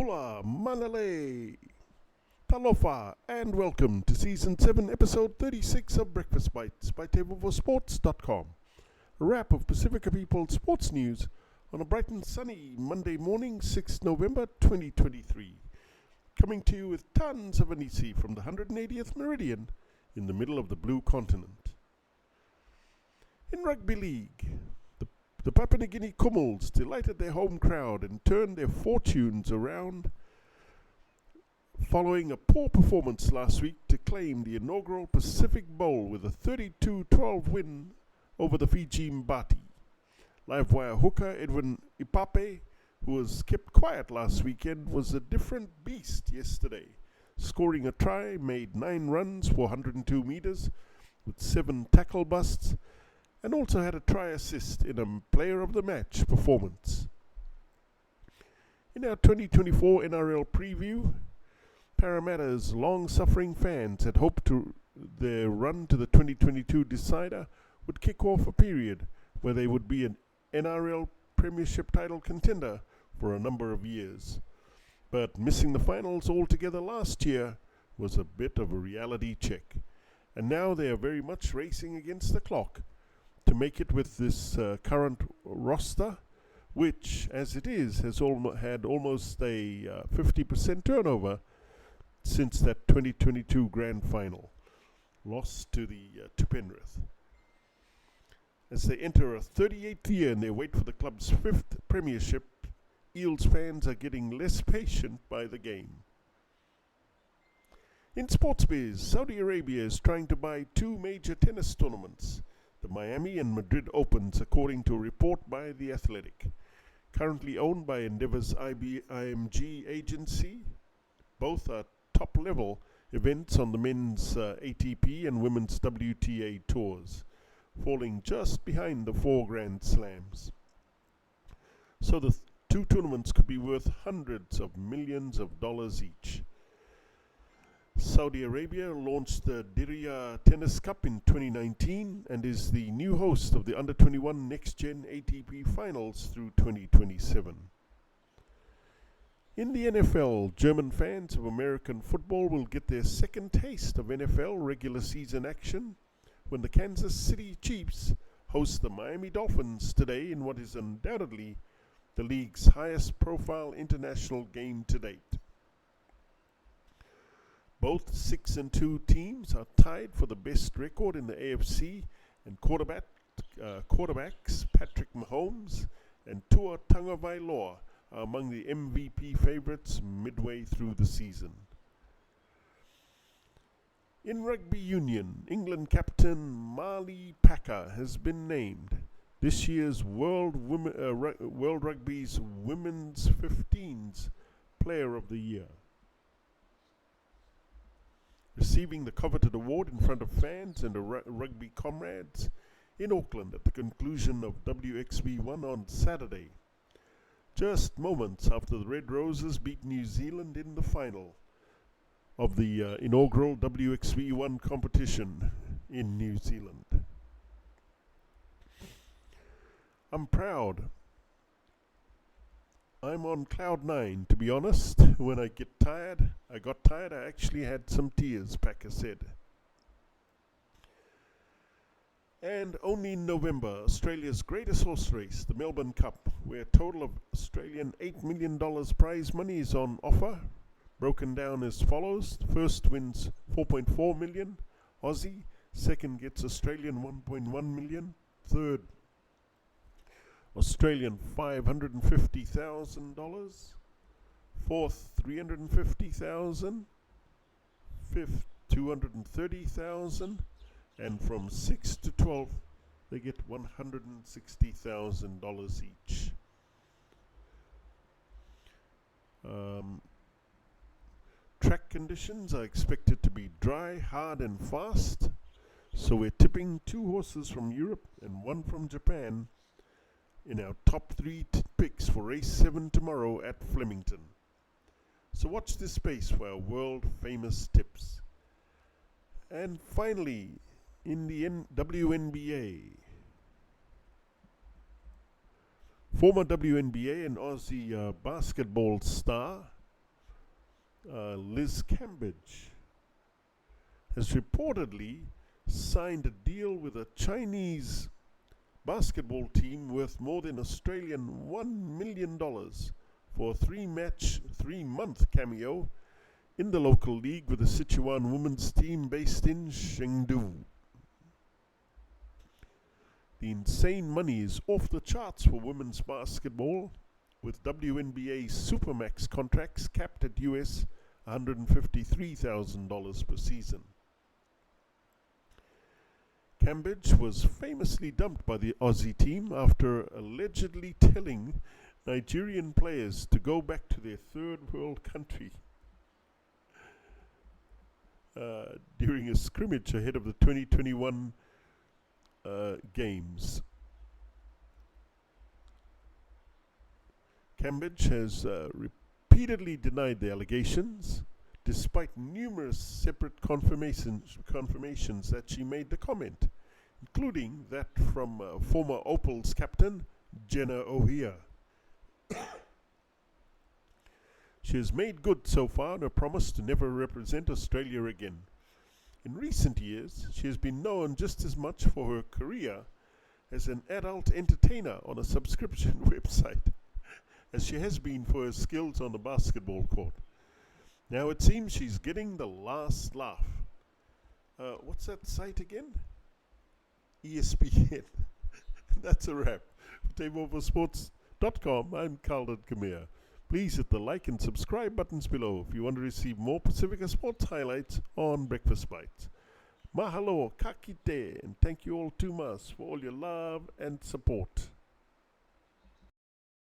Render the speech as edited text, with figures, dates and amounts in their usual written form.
Bula, Manale, Talofa and Welcome to Season 7, Episode 36 of Breakfast Bites by TEIVOVOsports.com. A wrap of Pasifika People sports news on a bright and sunny Monday morning, 6 November 2023. Coming to you with tons of hanisi from the 180th meridian in the middle of the blue continent. In Rugby League, the PNG Kumuls delighted their home crowd and turned their fortunes around following a poor performance last week to claim the inaugural Pacific Bowl with a 32-12 win over the Fiji Mbati. Livewire Hooker Edwin Ipape, who was kept quiet last weekend, was a different beast yesterday, scoring a try, made 9 runs for 102 meters with 7 tackle busts, and also had a try assist in a player of the match performance. In our 2024 NRL preview, Parramatta's long-suffering fans had hoped their run to the 2022 decider would kick off a period where they would be an NRL Premiership title contender for a number of years. But missing the finals altogether last year was a bit of a reality check. And now they are very much racing against the clock to make it with this current roster, which, as it is, has had almost a 50% turnover since that 2022 grand final loss to Penrith. As they enter a 38th year and they wait for the club's 5th premiership, Eels fans are getting less patient by the game. In sports biz, Saudi Arabia is trying to buy 2 major tennis tournaments, the Miami and Madrid Opens, according to a report by The Athletic. Currently owned by Endeavour's IMG agency, both are top-level events on the men's ATP and women's WTA tours, falling just behind the 4 Grand Slams. So the 2 tournaments could be worth hundreds of millions of dollars each. Saudi Arabia launched the Diriyah Tennis Cup in 2019 and is the new host of the Under-21 Next Gen ATP Finals through 2027. In the NFL, German fans of American football will get their second taste of NFL regular season action when the Kansas City Chiefs host the Miami Dolphins today in what is undoubtedly the league's highest profile international game to date. Both 6-2 teams are tied for the best record in the AFC, and quarterbacks Patrick Mahomes and Tua Tagovailoa are among the MVP favorites midway through the season. In rugby union, England captain Marley Packer has been named this year's World Rugby's Women's 15s Player of the Year, receiving the coveted award in front of fans and rugby comrades in Auckland at the conclusion of WXV1 on Saturday, just moments after the Red Roses beat New Zealand in the final of the inaugural WXV1 competition in New Zealand. I'm proud. I'm on cloud 9, to be honest. When I got tired, I actually had some tears, Packer said. And only in November, Australia's greatest horse race, the Melbourne Cup, where a total of Australian $8 million prize money is on offer, broken down as follows. First wins 4.4 million Aussie, second gets Australian 1.1 million, third Australian $550,000, fourth $350,000, fifth $230,000, and from 6 to 12 they get $160,000 each. Track conditions are expected to be dry, hard and fast, so we're tipping 2 horses from Europe and 1 from Japan in our top 3 picks for race 7 tomorrow at Flemington. So watch this space for our world famous tips. And finally, in the WNBA, former WNBA and Aussie basketball star Liz Cambridge, has reportedly signed a deal with a Chinese basketball team worth more than Australian $1 million for a 3-month cameo in the local league with the Sichuan women's team based in Chengdu. The insane money is off the charts for women's basketball, with WNBA Supermax contracts capped at US $153,000 per season. Cambridge was famously dumped by the Aussie team after allegedly telling Nigerian players to go back to their third world country during a scrimmage ahead of the 2021 games. Cambridge has repeatedly denied the allegations, despite numerous separate confirmations that she made the comment, including that from former Opals captain Jenna O'Hea. She has made good so far on her promise to never represent Australia again. In recent years, she has been known just as much for her career as an adult entertainer on a subscription website as she has been for her skills on the basketball court. Now it seems she's getting the last laugh. What's that site again? ESPN. That's a wrap. For TEIVOVOsports.com, I'm Khalid Kamir. Please hit the like and subscribe buttons below if you want to receive more Pasifika sports highlights on Breakfast Bites. Mahalo, kakite, and thank you all too much for all your love and support.